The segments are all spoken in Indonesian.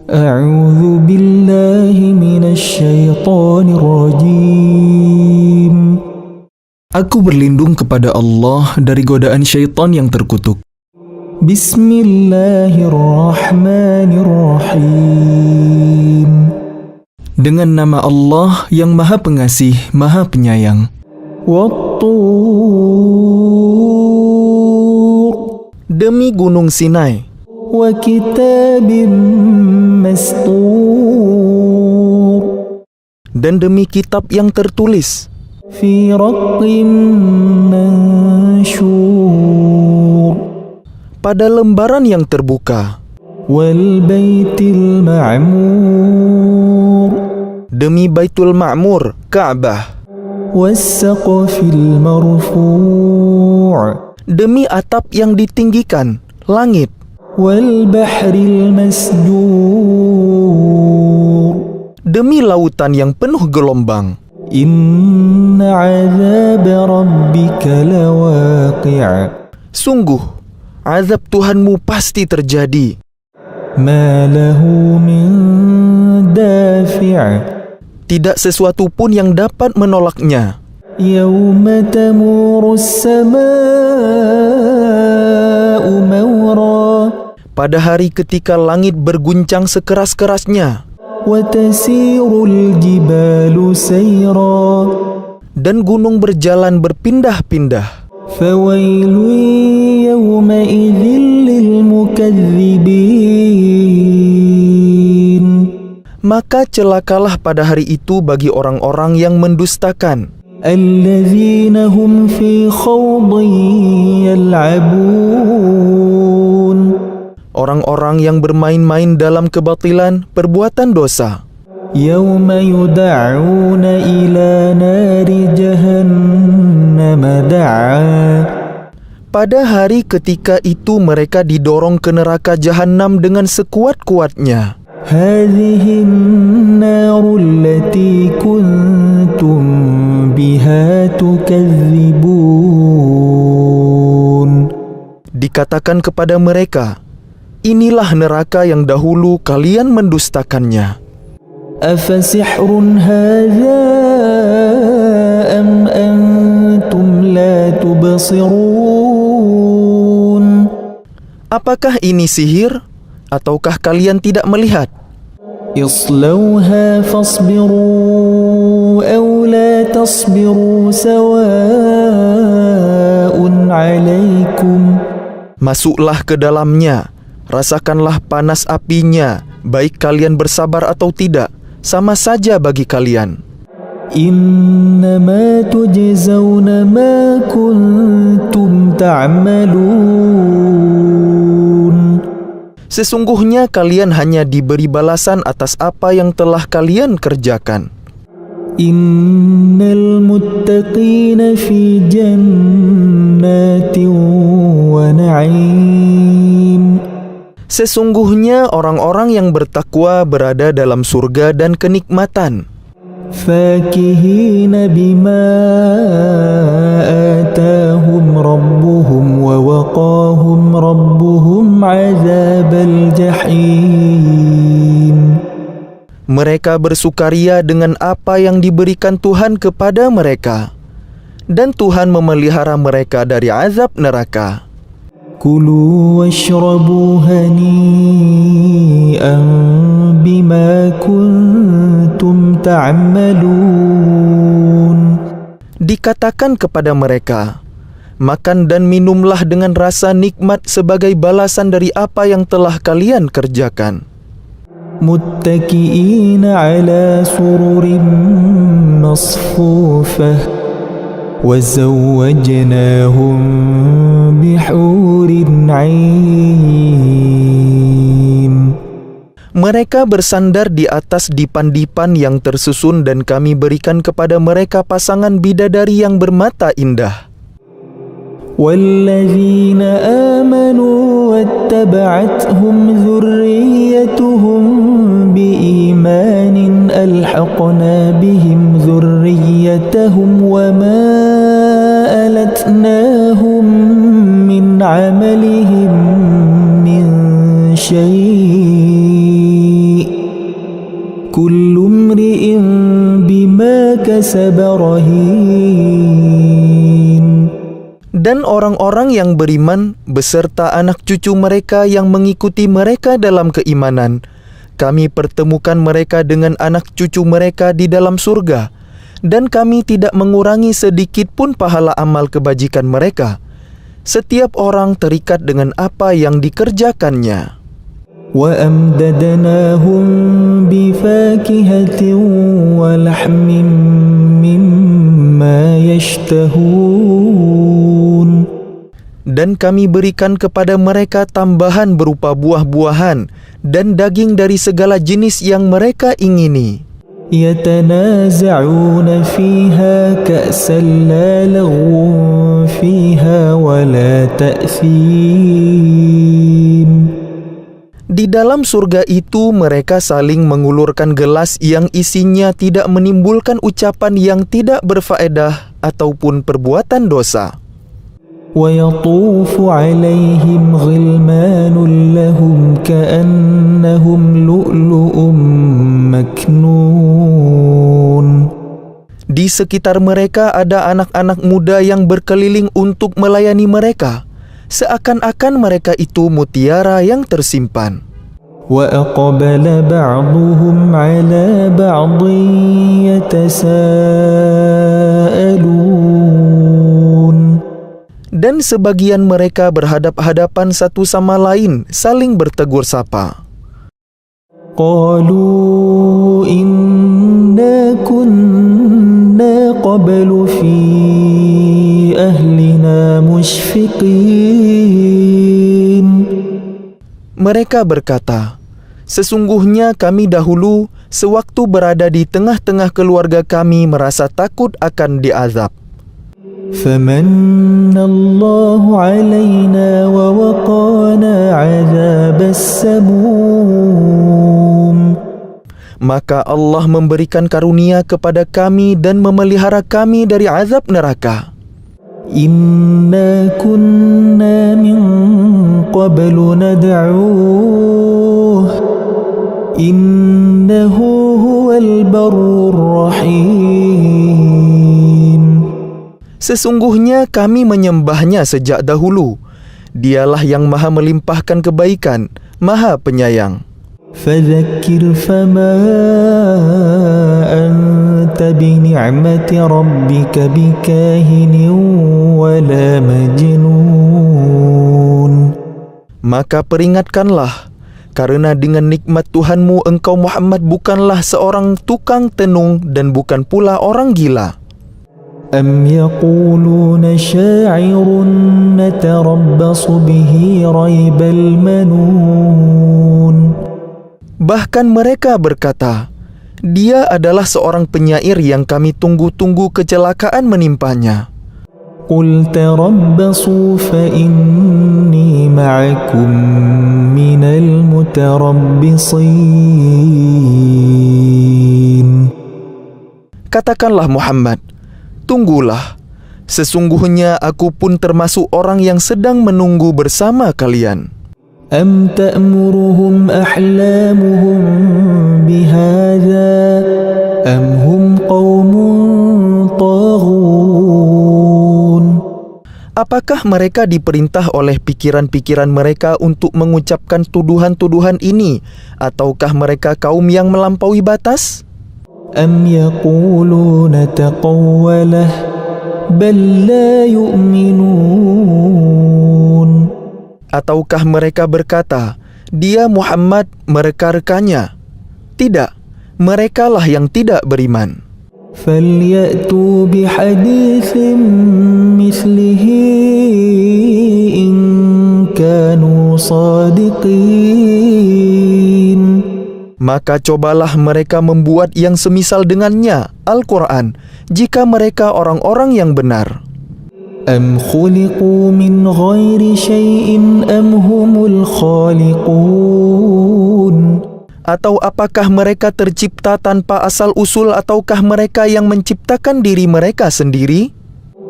A'udzu billahi minasyaitonir rajim. Aku berlindung kepada Allah dari godaan syaitan yang terkutuk. Bismillahirrahmanirrahim. Dengan nama Allah yang Maha Pengasih, Maha Penyayang. Wat-tur. Demi Gunung Sinai. Wa kitabim mastur. Dan demi kitab yang tertulis. Fi raqqim mansyur. Pada lembaran yang terbuka. Wal baitil ma'mur. Demi Baitul Ma'mur, Ka'bah. Was saqfil marfu'. Demi atap yang ditinggikan, langit. Wal bahril masjur. Demi lautan yang penuh gelombang. Inna 'adzab rabbika lawaqi'. Sungguh, azab Tuhanmu pasti terjadi. Ma lahu min dafi'. Tidak sesuatu pun yang dapat menolaknya. Yauma tamurus samaa'u mawra. Pada hari ketika langit berguncang sekeras-kerasnya. Wa tasirul jibalu sayra. Dan gunung berjalan berpindah-pindah. Fawailun yawma idzil lil mukadzibin. Maka celakalah pada hari itu bagi orang-orang yang mendustakan. Alladzina hum fi khawdin yal'abun. Orang-orang yang bermain-main dalam kebatilan, perbuatan dosa. Yawma yuda'una ila nari jahannam da'a. Pada hari ketika itu mereka didorong ke neraka jahanam dengan sekuat-kuatnya. Hadhihin narul lati kuntum biha tukadzibun. Dikatakan kepada mereka, inilah neraka yang dahulu kalian mendustakannya. Afasihrun hadza am antum la tubsirun. Apakah ini sihir? Ataukah kalian tidak melihat? Islauha fasbiru aw la tasbiru sawa'un 'alaikum. Masuklah ke dalamnya, rasakanlah panas apinya, baik kalian bersabar atau tidak, sama saja bagi kalian. Innama tujzauna ma kuntum ta'malun. Sesungguhnya kalian hanya diberi balasan atas apa yang telah kalian kerjakan. Innal muttaqina fi jannatin wa na'im. Sesungguhnya orang-orang yang bertakwa berada dalam surga dan kenikmatan. Fakihina bima atahum rabbuhum wa waqahum rabbuhum azabal jahim. Mereka bersukaria dengan apa yang diberikan Tuhan kepada mereka, dan Tuhan memelihara mereka dari azab neraka. Kulu washrabu hani'an bima kuntum ta'malun. Dikatakan kepada mereka, makan dan minumlah dengan rasa nikmat sebagai balasan dari apa yang telah kalian kerjakan. Muttaki'ina ala sururim masfufah wa zawwajnahum bihurin 'ain. Mereka bersandar di atas dipan-dipan yang tersusun dan kami berikan kepada mereka pasangan bidadari yang bermata indah. Walladzina amanu wattaba'athum dzurriyyatuhum biimanin alhaqna bihim dzurriyyatahum wama alatnahum min 'amalihim min syai'. كسب رهين. Dan orang-orang yang beriman beserta anak cucu mereka yang mengikuti mereka dalam keimanan, kami pertemukan mereka dengan anak cucu mereka di dalam surga, dan kami tidak mengurangi sedikit pun pahala amal kebajikan mereka. Setiap orang terikat dengan apa yang dikerjakannya. وَأَمْدَدْنَاهُمْ بِفَاكِهَةٍ وَلَحْمٍ مِّمَّا يَشْتَهُونَ. Dan kami berikan kepada mereka tambahan berupa buah-buahan dan daging dari segala jenis yang mereka ingini. يَتَنَازَعُونَ فِيهَا كَأْسًا لَا لَغْوٌ فِيهَا وَلَا تَأْثِيمٌ. Di dalam surga itu mereka saling mengulurkan gelas yang isinya tidak menimbulkan ucapan yang tidak berfaedah ataupun perbuatan dosa. وَيَطُوفُ عَلَيْهِمْ غِلْمَانٌ لَهُمْ كَأَنَّهُمْ لُؤْلُؤٌ مَكْنُونٌ. Di sekitar mereka ada anak-anak muda yang berkeliling untuk melayani mereka, seakan-akan mereka itu mutiara yang tersimpan. وَأَقْبَلَ بَعْضُهُمْ عَلَى بَعْضٍ يَتَسَاءَلُونَ. Dan sebagian mereka berhadap-hadapan satu sama lain, saling bertegur sapa. قَالُوا إِنَّا كُنَّا قَبْلُ فِي أَهْلِنَا مُشْفِقِينَ. Mereka berkata, sesungguhnya kami dahulu sewaktu berada di tengah-tengah keluarga kami merasa takut akan diazab. فَمَنَّ اللَّهُ عَلَيْنَا وَوَقَانَا عَذَابَ السَّمُومِ. Maka Allah memberikan karunia kepada kami dan memelihara kami dari azab neraka. إِنَّا كُنَّا مِن قَبْلُ نَدْعُوهُ إِنَّهُ هُوَ الْبَرُّ الرَّحِيمُ. Sesungguhnya kami menyembahnya sejak dahulu. Dialah yang maha melimpahkan kebaikan, maha penyayang. فَذَكِّرْ فَمَا أَنْتَ بِنِعْمَةِ رَبِّكَ بِكَاهِنٍ وَلَا مَجْنُونٍ. Maka peringatkanlah, karena dengan nikmat Tuhanmu engkau Muhammad bukanlah seorang tukang tenung dan bukan pula orang gila. أَمْ يَقُولُونَ شَاعِرٌ نَتَرَبَّصُ بِهِ رَيْبَ الْمَنُونِ. Bahkan mereka berkata, dia adalah seorang penyair yang kami tunggu-tunggu kecelakaan menimpanya. قُلْ تَرَبَّصُوا فَإِنِّي مَعَكُمْ مِنَ الْمُتَرَبِّصِينَ. Katakanlah Muhammad, tunggulah, sesungguhnya aku pun termasuk orang yang sedang menunggu bersama kalian. أَمْ تَأْمُرُهُمْ أَحْلَامُهُمْ بِهَذَا أَمْ هُمْ قَوْمٌ طَاغُونَ. Apakah mereka diperintah oleh pikiran-pikiran mereka untuk mengucapkan tuduhan-tuduhan ini, ataukah mereka kaum yang melampaui batas? أَمْ يَقُولُونَ تَقَوَّلَهُ بَل لَّا يُؤْمِنُونَ. Ataukah mereka berkata, dia Muhammad mereka-rekanya? Tidak, merekalah yang tidak beriman. فَلْيَأْتُوا بِحَدِيثٍ مِثْلِهِ إِن كَانُوا صَادِقِينَ. Maka cobalah mereka membuat yang semisal dengannya, Al-Quran, jika mereka orang-orang yang benar. أَمْ خُلِقُوا مِنْ غَيْرِ شَيْءٍ أَمْ هُمُ الْخَالِقُونَ. Atau apakah mereka tercipta tanpa asal-usul, ataukah mereka yang menciptakan diri mereka sendiri?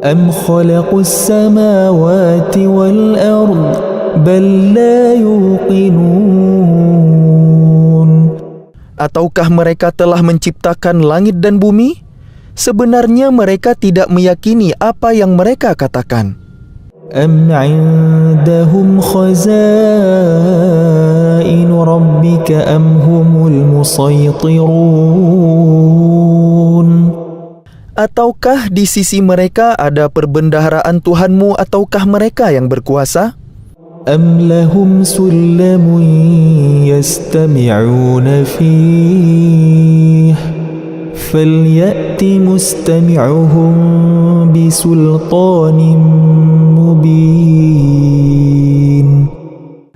أَمْ خَلَقُوا السَّمَاوَاتِ وَالْأَرْضَ بَل لَّا يُوقِنُونَ. Ataukah mereka telah menciptakan langit dan bumi? Sebenarnya mereka tidak meyakini apa yang mereka katakan. أم عندهم خزائن ربك أم هم المسيطرون Ataukah di sisi mereka ada perbendaharaan Tuhanmu ataukah mereka yang berkuasa? أم لهم سلم يستمعون فيه فليأت مستمعهم بسلطان مبين.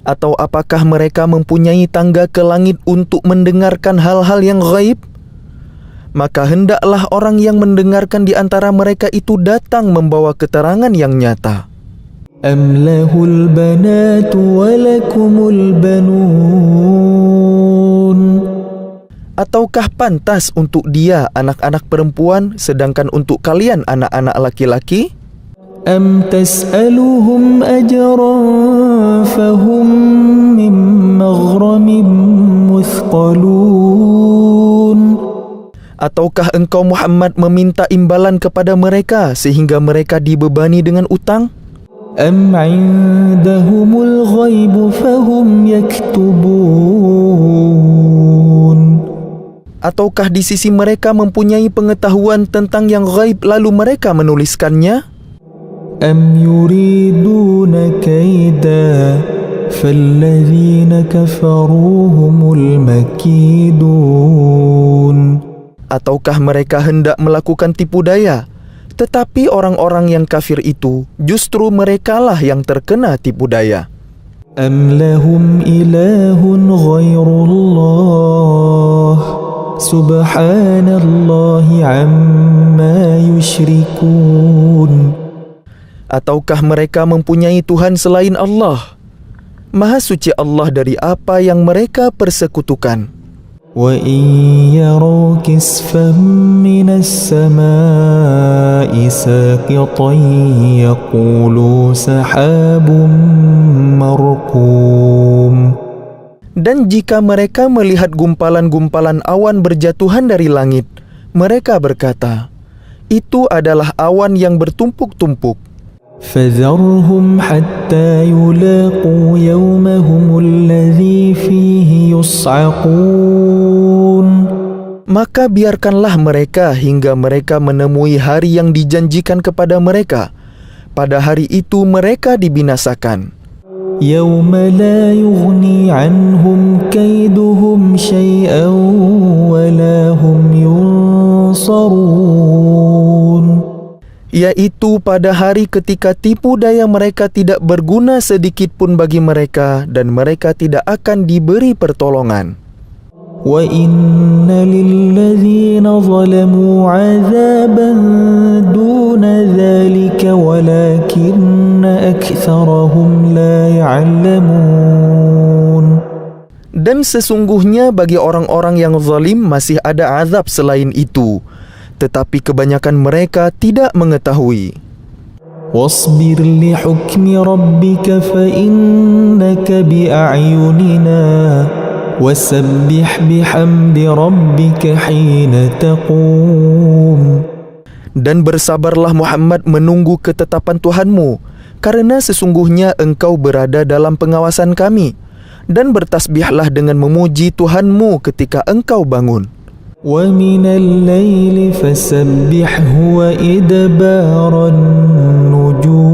Atau apakah mereka mempunyai tangga ke langit untuk mendengarkan hal-hal yang gaib? Maka hendaklah orang yang mendengarkan di antara mereka itu datang membawa keterangan yang nyata. أم له البنات ولكم البنون. Ataukah pantas untuk dia anak-anak perempuan sedangkan untuk kalian anak-anak laki-laki? أم تسألهم أجرا فهم من مغرم مثقلون. Ataukah engkau Muhammad meminta imbalan kepada mereka sehingga mereka dibebani dengan utang? أم عندهم الغيب فهم يكتبون. Ataukah di sisi mereka mempunyai pengetahuan tentang yang gaib lalu mereka menuliskannya? أم يريدون كيدا فالذين كفروا هم المكيدون. Ataukah mereka hendak melakukan tipu daya? Tetapi orang-orang yang kafir itu justru merekalah yang terkena tipu daya. أم لهم إله غير الله سبحان الله عما يشركون. Ataukah mereka mempunyai Tuhan selain Allah? Maha suci Allah dari apa yang mereka persekutukan. وَإِنْ يَرَوْا كِسْفًا مِنَ السَّمَاءِ سَاقِطًا يَقُولُوا سَحَابٌ مَرْكُومٌ. Dan jika mereka melihat gumpalan-gumpalan awan berjatuhan dari langit, mereka berkata, itu adalah awan yang bertumpuk-tumpuk. فَذَرْهُمْ حَتَّى يُلَاقُوا يَوْمَهُمُ الَّذِي فِيهِ يُصْعَقُونَ. Maka biarkanlah mereka hingga mereka menemui hari yang dijanjikan kepada mereka. Pada hari itu mereka dibinasakan. يَوْمَ لَا يُغْنِي عَنْهُمْ كَيْدُهُمْ شَيْئًا وَلَا هُمْ يُنصَرُونَ. Yaitu pada hari ketika tipu daya mereka tidak berguna sedikit pun bagi mereka dan mereka tidak akan diberi pertolongan. وَإِنَّ لِلَّذِينَ ظَلَمُوا عَذَابًا دُونَ ذَلِكَ وَلَكِنَّ أَكْثَرَهُمْ لَا يَعْلَمُونَ. Dan sesungguhnya bagi orang-orang yang zalim masih ada azab selain itu, tetapi kebanyakan mereka tidak mengetahui. وَاصْبِرْ لِحُكْمِ رَبِّكَ فَإِنَّكَ بِأَعْيُنِنَا وَسَبِّحْ بِحَمْدِ رَبِّكَ حِينَ تَقُومُ. Dan bersabarlah Muhammad menunggu ketetapan Tuhanmu, karena sesungguhnya engkau berada dalam pengawasan kami, dan bertasbihlah dengan memuji Tuhanmu ketika engkau bangun. وَمِنَ اللَّيْلِ فَسَبِّحْهُ وَإِدْبَارَ النُّجُومِ.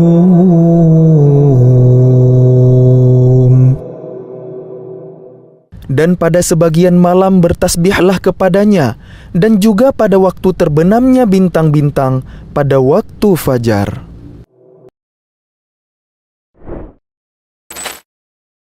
Dan pada sebagian malam bertasbihlah kepadanya, dan juga pada waktu terbenamnya bintang-bintang pada waktu fajar.